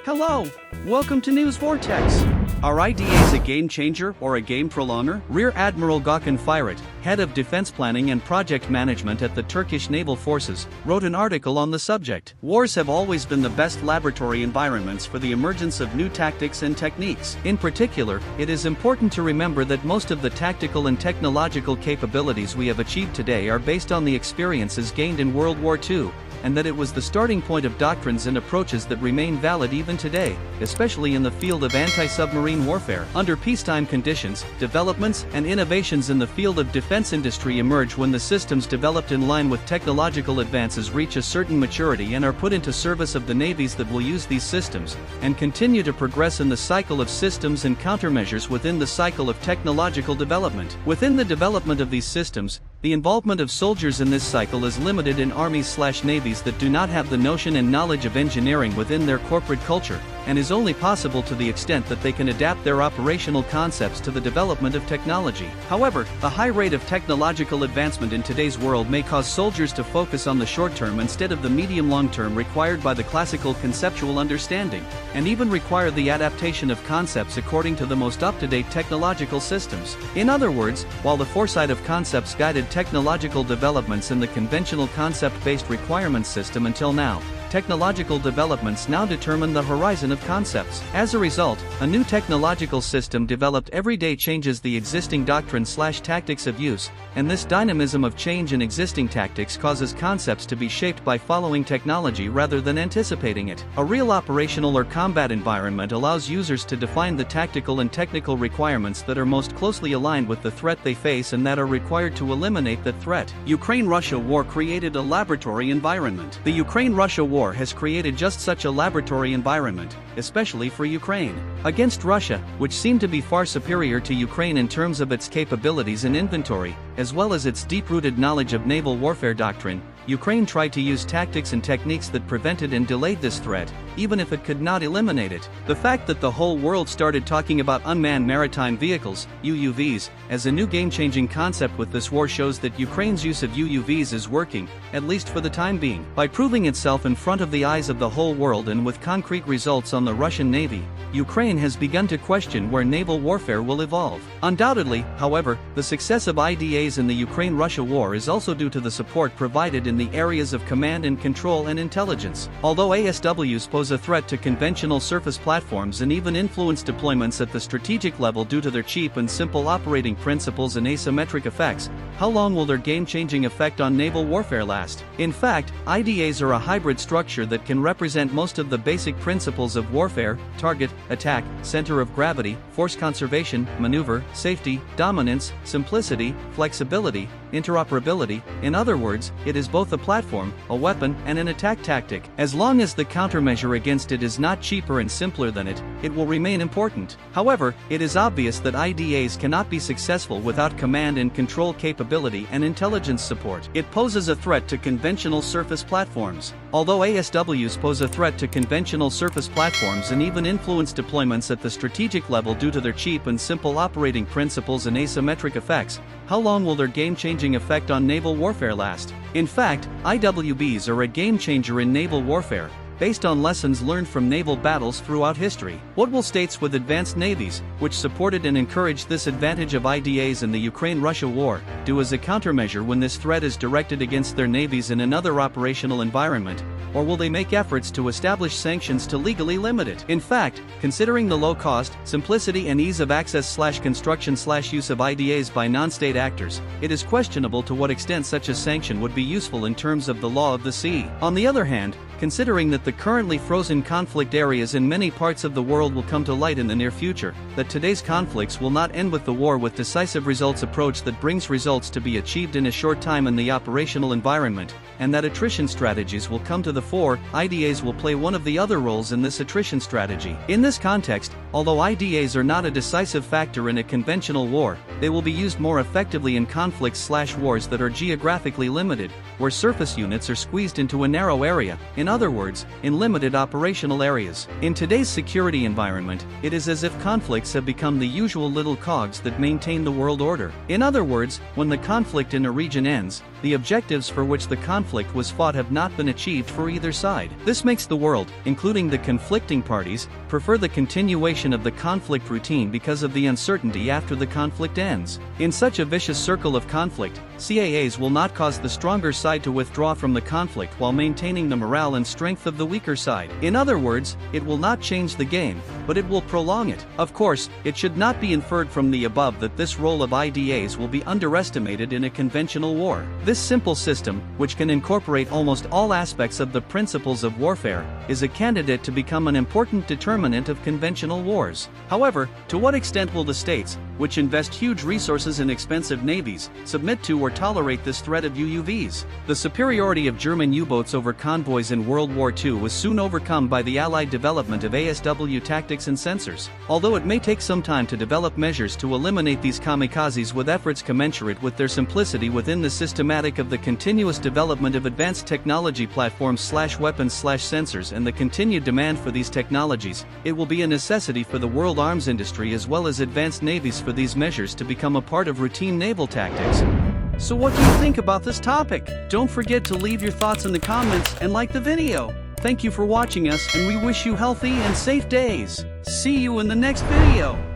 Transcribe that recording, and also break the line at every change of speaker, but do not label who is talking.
Hello! Welcome to News Vortex. Are IDAs a game changer or a game prolonger? Rear Admiral Gökçen Fırat, head of defense planning and project management at the Turkish Naval Forces, wrote an article on the subject. Wars have always been the best laboratory environments for the emergence of new tactics and techniques. In particular, it is important to remember that most of the tactical and technological capabilities we have achieved today are based on the experiences gained in World War II, and that it was the starting point of doctrines and approaches that remain valid even today, especially in the field of anti-submarine warfare. Under peacetime conditions, developments and innovations in the field of defense industry emerge when the systems developed in line with technological advances reach a certain maturity and are put into service of the navies that will use these systems, and continue to progress in the cycle of systems and countermeasures within the cycle of technological development. Within the development of these systems, the involvement of soldiers in this cycle is limited in armies/navies that do not have the notion and knowledge of engineering within their corporate culture, and is only possible to the extent that they can adapt their operational concepts to the development of technology. However, the high rate of technological advancement in today's world may cause soldiers to focus on the short term instead of the medium-long term required by the classical conceptual understanding, and even require the adaptation of concepts according to the most up-to-date technological systems. In other words, while the foresight of concepts guided technological developments in the conventional concept-based requirements system until now, technological developments now determine the horizon of concepts. As a result, a new technological system developed every day changes the existing doctrine/tactics of use, and this dynamism of change in existing tactics causes concepts to be shaped by following technology rather than anticipating it. A real operational or combat environment allows users to define the tactical and technical requirements that are most closely aligned with the threat they face and that are required to eliminate that threat. Ukraine-Russia war created a laboratory environment. The Ukraine-Russia war has created just such a laboratory environment, especially for Ukraine. Against Russia, which seemed to be far superior to Ukraine in terms of its capabilities and inventory, as well as its deep-rooted knowledge of naval warfare doctrine, Ukraine tried to use tactics and techniques that prevented and delayed this threat, even if it could not eliminate it. The fact that the whole world started talking about unmanned maritime vehicles, UUVs, as a new game-changing concept with this war shows that Ukraine's use of UUVs is working, at least for the time being. By proving itself in front of the eyes of the whole world and with concrete results on the Russian Navy, Ukraine has begun to question where naval warfare will evolve. Undoubtedly, however, the success of IDAs in the Ukraine-Russia war is also due to the support provided in the areas of command and control and intelligence. Although AUSVs pose a threat to conventional surface platforms and even influence deployments at the strategic level due to their cheap and simple operating principles and asymmetric effects, how long will their game-changing effect on naval warfare last? In fact, IDAs are a hybrid structure that can represent most of the basic principles of warfare: target, attack, center of gravity, force conservation, maneuver, safety, dominance, simplicity, flexibility, interoperability. In other words, it is both a platform, a weapon, and an attack tactic. As long as the countermeasure against it is not cheaper and simpler than it, it will remain important. However, it is obvious that IDAs cannot be successful without command and control capability and intelligence support. It poses a threat to conventional surface platforms. Although AUSVs pose a threat to conventional surface platforms and even influence deployments at the strategic level due to their cheap and simple operating principles and asymmetric effects, how long will their game-changing effect on naval warfare last? In fact, IWBs are a game-changer in naval warfare, based on lessons learned from naval battles throughout history. What will states with advanced navies, which supported and encouraged this advantage of IDAs in the Ukraine-Russia war, do as a countermeasure when this threat is directed against their navies in another operational environment? Or will they make efforts to establish sanctions to legally limit it? In fact, considering the low cost, simplicity and ease of access/construction/use of IDAs by non-state actors, it is questionable to what extent such a sanction would be useful in terms of the law of the sea. On the other hand, considering that the currently frozen conflict areas in many parts of the world will come to light in the near future, that today's conflicts will not end with the war with decisive results approach that brings results to be achieved in a short time in the operational environment, and that attrition strategies will come to the fore, IDAs will play one of the other roles in this attrition strategy. In this context, although IDAs are not a decisive factor in a conventional war, they will be used more effectively in conflicts/wars that are geographically limited, where surface units are squeezed into a narrow area, in other words, in limited operational areas. In today's security environment, it is as if conflicts have become the usual little cogs that maintain the world order. In other words, when the conflict in a region ends, the objectives for which the conflict was fought have not been achieved for either side. This makes the world, including the conflicting parties, prefer the continuation of the conflict routine because of the uncertainty after the conflict ends. In such a vicious circle of conflict, CAAs will not cause the stronger side to withdraw from the conflict while maintaining the morale and strength of the weaker side. In other words, it will not change the game, but it will prolong it. Of course, it should not be inferred from the above that this role of IDAs will be underestimated in a conventional war. This simple system, which can incorporate almost all aspects of the principles of warfare, is a candidate to become an important determinant of conventional wars. However, to what extent will the states, which invest huge resources in expensive navies, submit to or tolerate this threat of UUVs? The superiority of German U-boats over convoys in World War II was soon overcome by the Allied development of ASW tactics and sensors. Although it may take some time to develop measures to eliminate these kamikazes with efforts commensurate with their simplicity within the systematic of the continuous development of advanced technology platforms/weapons/sensors and the continued demand for these technologies, it will be a necessity for the world arms industry as well as advanced navies for these measures to become a part of routine naval tactics. So what do you think about this topic? Don't forget to leave your thoughts in the comments and like the video. Thank you for watching us, and we wish you healthy and safe days. See you in the next video.